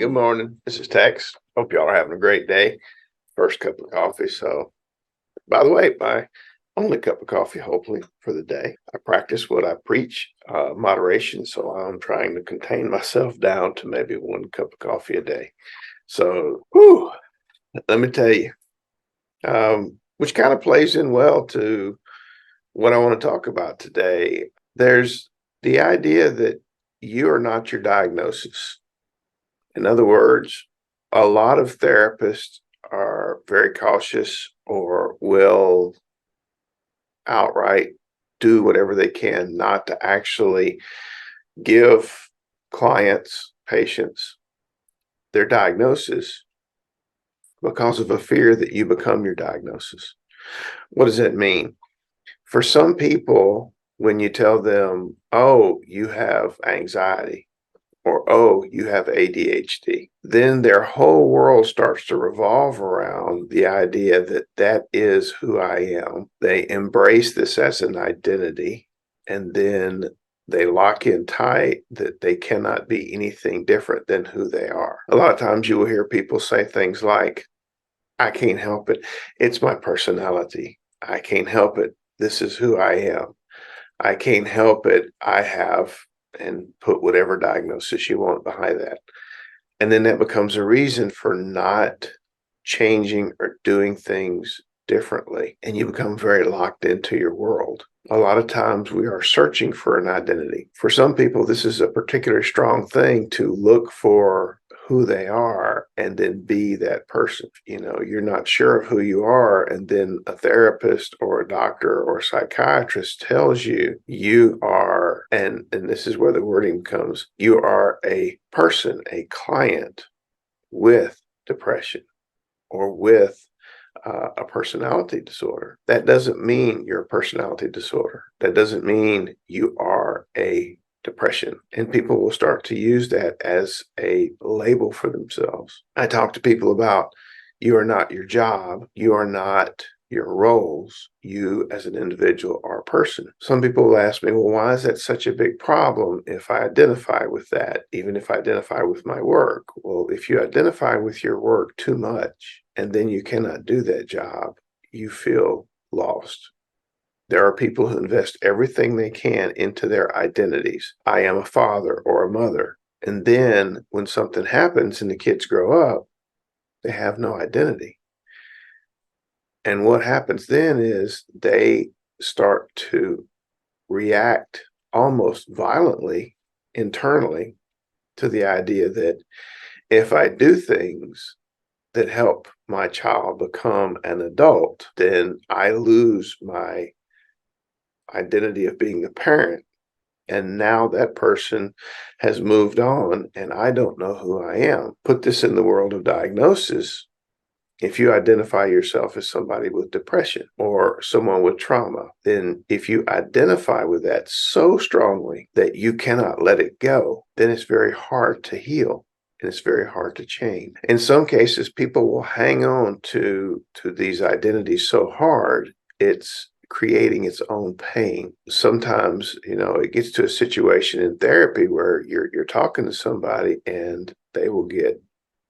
good morning. This is Tex. Hope y'all are having a great day. First cup of coffee. So, by the way, my only cup of coffee, hopefully, for the day. I practice what I preach, moderation. So I'm trying to contain myself down to maybe 1 cup of coffee a day. So, let me tell you, which kind of plays in well to what I want to talk about today. There's the idea that you are not your diagnosis. In other words, a lot of therapists are very cautious or will outright do whatever they can not to actually give clients, patients, their diagnosis because of a fear that you become your diagnosis. What does that mean? For some people, when you tell them, oh, you have anxiety, or, oh, you have ADHD, then their whole world starts to revolve around the idea that that is who I am. They embrace this as an identity, and then they lock in tight that they cannot be anything different than who they are. A lot of times you will hear people say things like, I can't help it. It's my personality. I can't help it. This is who I am. I can't help it. I have, and put whatever diagnosis you want behind that. And then that becomes a reason for not changing or doing things differently. And you become very locked into your world. A lot of times we are searching for an identity. For some people, this is a particularly strong thing to look for who they are and then be that person. You know, you're not sure of who you are, and then a therapist or a doctor or a psychiatrist tells you you are, and this is where the wording comes, you are a person, a client with depression or with a personality disorder. That doesn't mean you're a personality disorder. That doesn't mean you are a depression. And people will start to use that as a label for themselves. I talk to people about, you are not your job. You are not your roles. You as an individual are a person. Some people will ask me, well, why is that such a big problem if I identify with that, even if I identify with my work? Well, if you identify with your work too much and then you cannot do that job, you feel lost. There are people who invest everything they can into their identities. I am a father or a mother. And then when something happens and the kids grow up, they have no identity. And what happens then is they start to react almost violently internally to the idea that if I do things that help my child become an adult, then I lose my identity of being a parent. And now that person has moved on and I don't know who I am. Put this in the world of diagnosis. If you identify yourself as somebody with depression or someone with trauma, then if you identify with that so strongly that you cannot let it go, then it's very hard to heal and it's very hard to change. In some cases, people will hang on to these identities so hard, it's creating its own pain. Sometimes, it gets to a situation in therapy where you're talking to somebody and they will get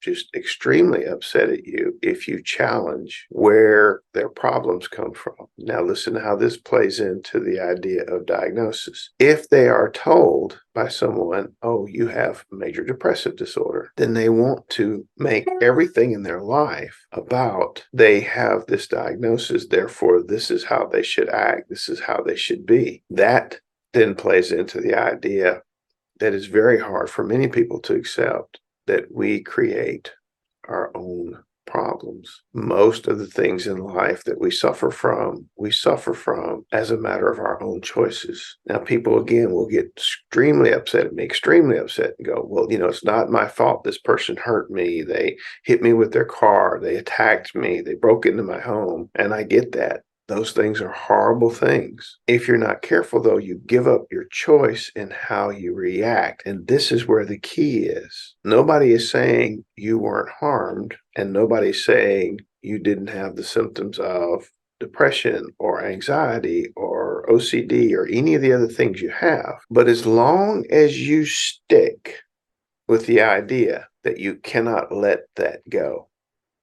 just extremely upset at you if you challenge where their problems come from. Now, listen to how this plays into the idea of diagnosis. If they are told by someone, oh, you have major depressive disorder, then they want to make everything in their life about they have this diagnosis, therefore this is how they should act, this is how they should be. That then plays into the idea that is very hard for many people to accept, that we create our own problems. Most of the things in life that we suffer from as a matter of our own choices. Now, people, again, will get extremely upset at me, and go, well, it's not my fault. This person hurt me. They hit me with their car. They attacked me. They broke into my home. And I get that. Those things are horrible things. If you're not careful, though, you give up your choice in how you react. And this is where the key is. Nobody is saying you weren't harmed, and nobody's saying you didn't have the symptoms of depression or anxiety or OCD or any of the other things you have. But as long as you stick with the idea that you cannot let that go.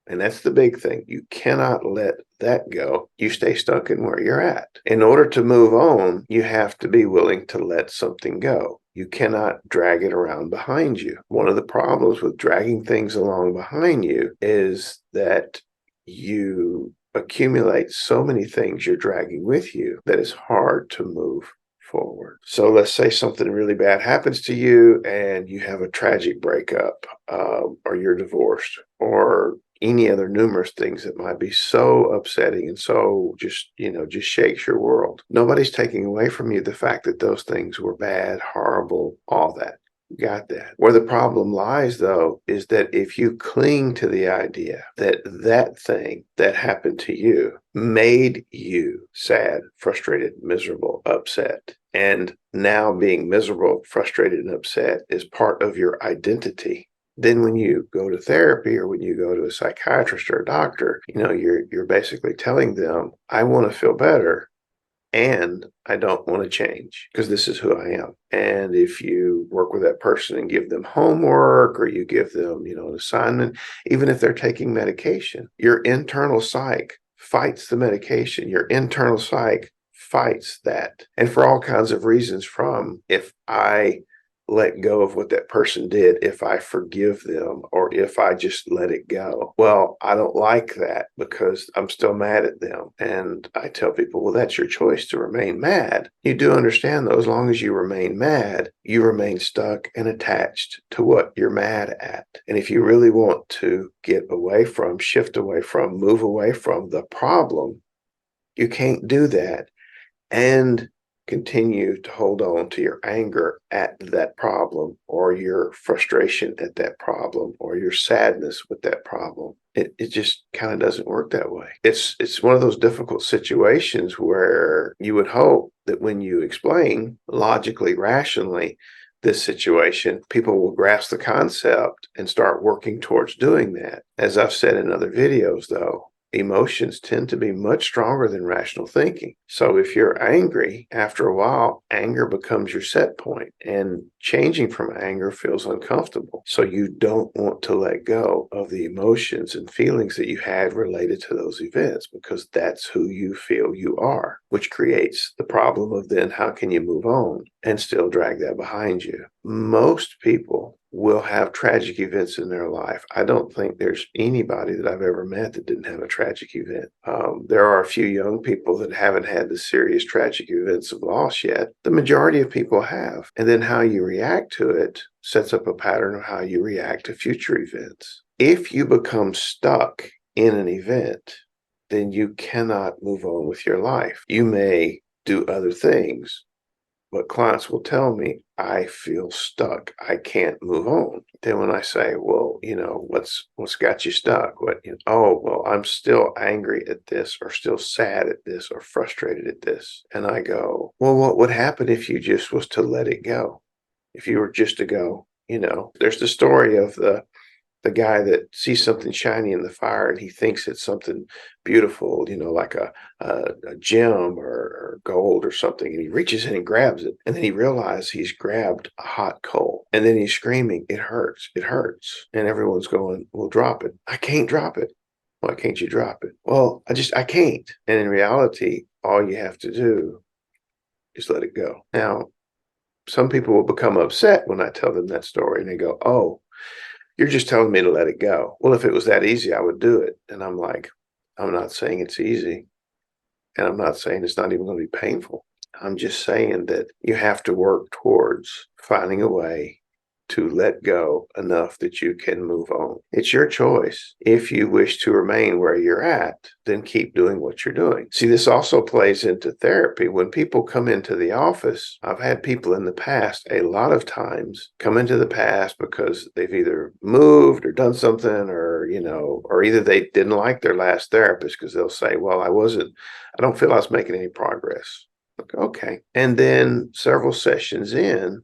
And that's the big thing. You cannot let that go. You stay stuck in where you're at. In order to move on, you have to be willing to let something go. You cannot drag it around behind you. One of the problems with dragging things along behind you is that you accumulate so many things you're dragging with you that it's hard to move forward. So let's say something really bad happens to you and you have a tragic breakup, or you're divorced, or any other numerous things that might be so upsetting and so just shakes your world. Nobody's taking away from you the fact that those things were bad, horrible, all that. Got that. Where the problem lies, though, is that if you cling to the idea that that thing that happened to you made you sad, frustrated, miserable, upset, and now being miserable, frustrated, and upset is part of your identity, then when you go to therapy or when you go to a psychiatrist or a doctor, you're basically telling them, I want to feel better and I don't want to change because this is who I am. And if you work with that person and give them homework or you give them, an assignment, even if they're taking medication, your internal psyche fights the medication. Your internal psyche fights that. And for all kinds of reasons, from if I let go of what that person did, if I forgive them, or if I just let it go. Well, I don't like that because I'm still mad at them. And I tell people, well, that's your choice to remain mad. You do understand, though, as long as you remain mad, you remain stuck and attached to what you're mad at. And if you really want to get away from, shift away from, move away from the problem, you can't do that and continue to hold on to your anger at that problem, or your frustration at that problem, or your sadness with that problem. It just kind of doesn't work that way. It's one of those difficult situations where you would hope that when you explain logically, rationally, this situation, people will grasp the concept and start working towards doing that. As I've said in other videos, though, emotions tend to be much stronger than rational thinking. So if you're angry, after a while, anger becomes your set point, and changing from anger feels uncomfortable. So you don't want to let go of the emotions and feelings that you had related to those events, because that's who you feel you are, which creates the problem of then how can you move on and still drag that behind you? Most people will have tragic events in their life. I don't think there's anybody that I've ever met that didn't have a tragic event. There are a few young people that haven't had the serious tragic events of loss yet. The majority of people have. And then how you react to it sets up a pattern of how you react to future events. If you become stuck in an event, then you cannot move on with your life. You may do other things, but clients will tell me, I feel stuck. I can't move on. Then when I say, well, what's got you stuck? Oh, well, I'm still angry at this, or still sad at this, or frustrated at this. And I go, well, what would happen if you just was to let it go? If you were just to go, there's the story of the guy that sees something shiny in the fire and he thinks it's something beautiful, like a gem or gold or something. And he reaches in and grabs it. And then he realizes he's grabbed a hot coal. And then he's screaming, it hurts, it hurts. And everyone's going, well, drop it. I can't drop it. Why can't you drop it? Well, I can't. And in reality, all you have to do is let it go. Now, some people will become upset when I tell them that story and they go, oh, you're just telling me to let it go. Well, if it was that easy, I would do it. And I'm like, I'm not saying it's easy. And I'm not saying it's not even going to be painful. I'm just saying that you have to work towards finding a way to let go enough that you can move on. It's your choice. If you wish to remain where you're at, then keep doing what you're doing. See, this also plays into therapy. When people come into the office, I've had people in the past, a lot of times, come into the past because they've either moved or done something, or either they didn't like their last therapist because they'll say, well, I don't feel I was making any progress. Okay. And then several sessions in,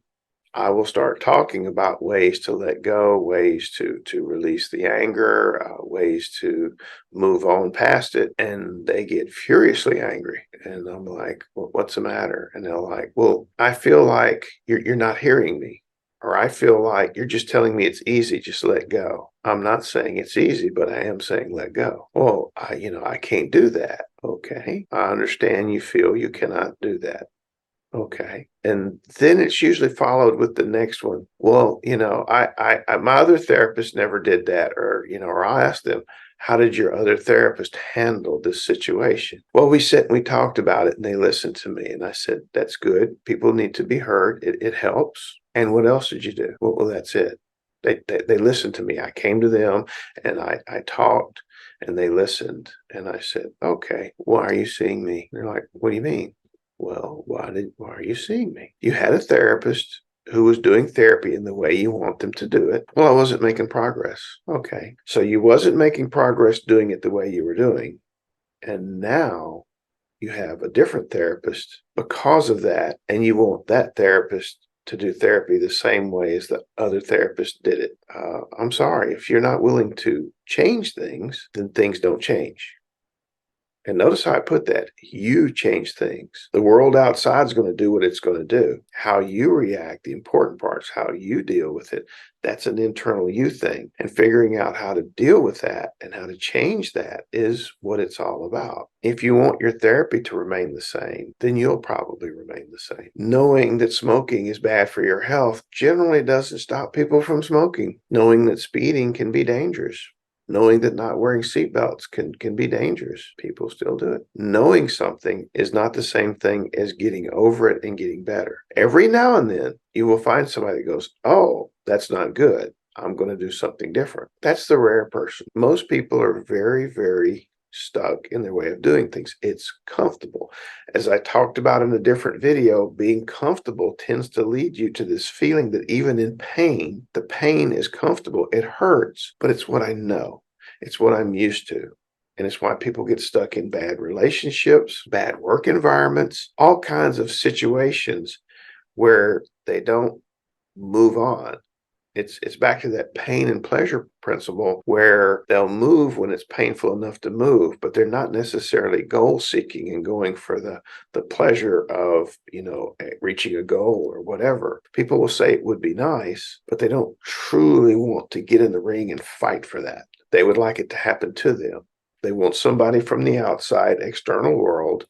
I will start talking about ways to let go, ways to release the anger, ways to move on past it. And they get furiously angry. And I'm like, well, what's the matter? And they're like, well, I feel like you're not hearing me. Or I feel like you're just telling me it's easy, just let go. I'm not saying it's easy, but I am saying let go. Well, I can't do that. Okay. I understand you feel you cannot do that. Okay. And then it's usually followed with the next one. Well, my other therapist never did that. Or I'll ask them, how did your other therapist handle this situation? Well, we sat and we talked about it and they listened to me. And I said, that's good. People need to be heard. It helps. And what else did you do? Well, that's it. They listened to me. I came to them and I talked and they listened. And I said, okay, why are you seeing me? They're like, what do you mean? Well, why are you seeing me? You had a therapist who was doing therapy in the way you want them to do it. Well, I wasn't making progress. Okay. So you wasn't making progress doing it the way you were doing. And now you have a different therapist because of that. And you want that therapist to do therapy the same way as the other therapist did it. I'm sorry. If you're not willing to change things, then things don't change. And notice how I put that. You change things. The world outside is going to do what it's going to do. How you react, the important parts, how you deal with it, that's an internal you thing. And figuring out how to deal with that and how to change that is what it's all about. If you want your therapy to remain the same, then you'll probably remain the same. Knowing that smoking is bad for your health generally doesn't stop people from smoking. Knowing that speeding can be dangerous. Knowing that not wearing seatbelts can be dangerous. People still do it. Knowing something is not the same thing as getting over it and getting better. Every now and then, you will find somebody that goes, oh, that's not good. I'm going to do something different. That's the rare person. Most people are very, very stuck in their way of doing things. It's comfortable. As I talked about in a different video, being comfortable tends to lead you to this feeling that even in pain, the pain is comfortable. It hurts, but it's what I know. It's what I'm used to. And it's why people get stuck in bad relationships, bad work environments, all kinds of situations where they don't move on. It's back to that pain and pleasure principle where they'll move when it's painful enough to move, but they're not necessarily goal seeking and going for the pleasure of, reaching a goal or whatever. People will say it would be nice, but they don't truly want to get in the ring and fight for that. They would like it to happen to them. They want somebody from the outside, external world,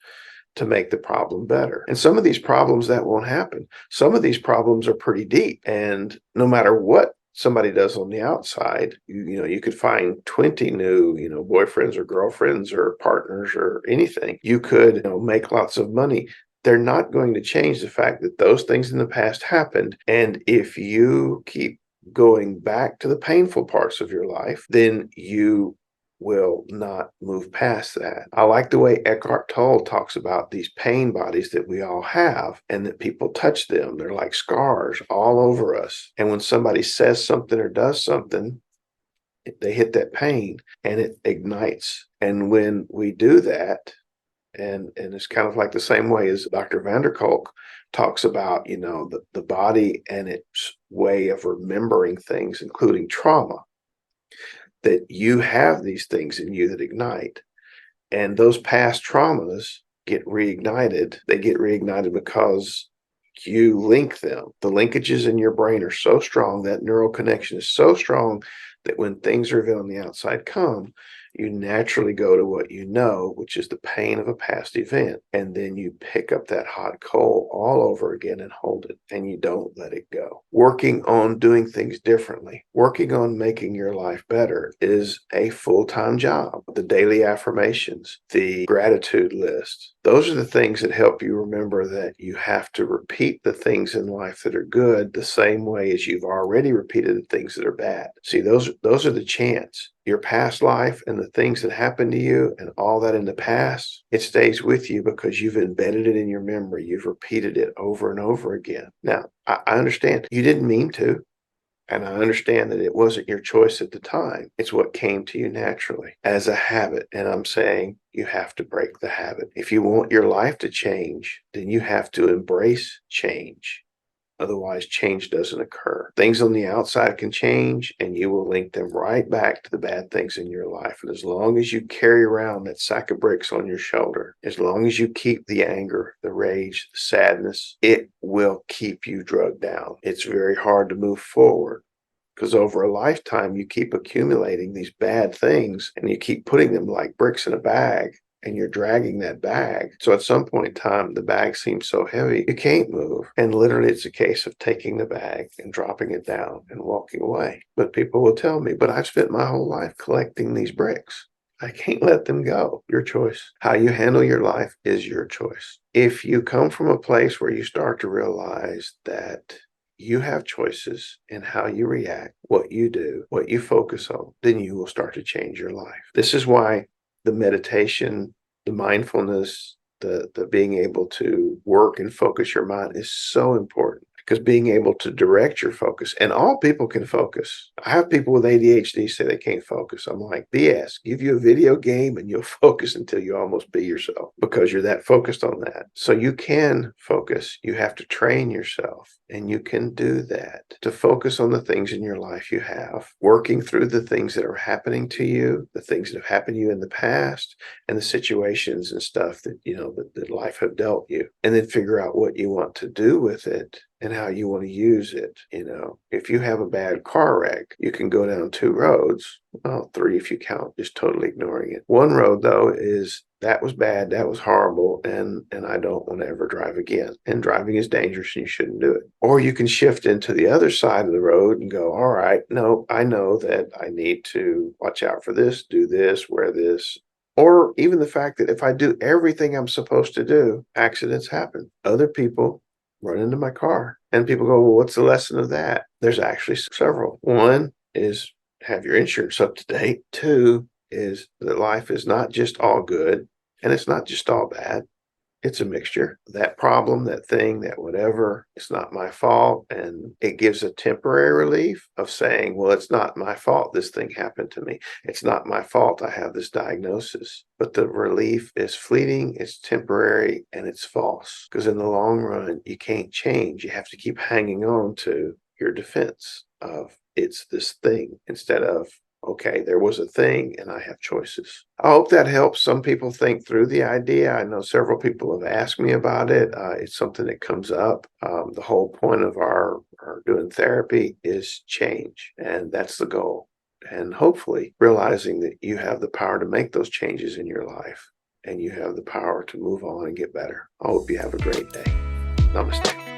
to make the problem better. And some of these problems that won't happen. Some of these problems are pretty deep. And no matter what somebody does on the outside, you could find 20 new, boyfriends or girlfriends or partners or anything. You could make lots of money. They're not going to change the fact that those things in the past happened. And if you keep going back to the painful parts of your life, then you will not move past that. I like the way Eckhart Tolle talks about these pain bodies that we all have and that people touch them. They're like scars all over us. And when somebody says something or does something, they hit that pain and it ignites. And when we do that, and it's kind of like the same way as Dr. Van der Kolk talks about, the body and its way of remembering things, including trauma, that you have these things in you that ignite. And those past traumas get reignited. They get reignited because you link them. The linkages in your brain are so strong, that neural connection is so strong that when things revealed on the outside come, you naturally go to what you know, which is the pain of a past event. And then you pick up that hot coal all over again and hold it, and you don't let it go. Working on doing things differently, working on making your life better is a full-time job. The daily affirmations, the gratitude list, those are the things that help you remember that you have to repeat the things in life that are good the same way as you've already repeated the things that are bad. See, those are the chants. Your past life and the things that happened to you and all that in the past, it stays with you because you've embedded it in your memory. You've repeated it over and over again. Now, I understand you didn't mean to, and I understand that it wasn't your choice at the time. It's what came to you naturally as a habit. And I'm saying you have to break the habit. If you want your life to change, then you have to embrace change. Otherwise, change doesn't occur. Things on the outside can change, and you will link them right back to the bad things in your life. And as long as you carry around that sack of bricks on your shoulder, as long as you keep the anger, the rage, the sadness, it will keep you drugged down. It's very hard to move forward, because over a lifetime, you keep accumulating these bad things and you keep putting them like bricks in a bag, and you're dragging that bag. So at some point in time, the bag seems so heavy, you can't move. And literally, it's a case of taking the bag and dropping it down and walking away. But people will tell me, but I've spent my whole life collecting these bricks. I can't let them go. Your choice. How you handle your life is your choice. If you come from a place where you start to realize that you have choices in how you react, what you do, what you focus on, then you will start to change your life. This is why the meditation, the mindfulness, the being able to work and focus your mind is so important, because being able to direct your focus, and all people can focus. I have people with ADHD say they can't focus. I'm like, BS. Give you a video game and you'll focus until you almost be yourself, because you're that focused on that. So you can focus. You have to train yourself, and you can do that to focus on the things in your life you have, working through the things that are happening to you, the things that have happened to you in the past, and the situations and stuff that, that life have dealt you, and then figure out what you want to do with it and how you want to use it. If you have a bad car wreck, you can go down two roads, well, three if you count just totally ignoring it. One road, though, is that was bad, that was horrible, and I don't want to ever drive again. And driving is dangerous and you shouldn't do it. Or you can shift into the other side of the road and go, all right, no, I know that I need to watch out for this, do this, wear this. Or even the fact that if I do everything I'm supposed to do, accidents happen. Other people run into my car, and people go, well, what's the lesson of that? There's actually several. One is have your insurance up to date. Two is that life is not just all good, and it's not just all bad. It's a mixture. That problem, that thing, that whatever, it's not my fault. And it gives a temporary relief of saying, well, it's not my fault this thing happened to me. It's not my fault I have this diagnosis. But the relief is fleeting, it's temporary, and it's false. Because in the long run, you can't change. You have to keep hanging on to your defense of it's this thing, instead of, okay, there was a thing and I have choices. I hope that helps some people think through the idea. I know several people have asked me about it. It's something that comes up. The whole point of our doing therapy is change, and that's the goal. And hopefully realizing that you have the power to make those changes in your life, and you have the power to move on and get better. I hope you have a great day. Namaste.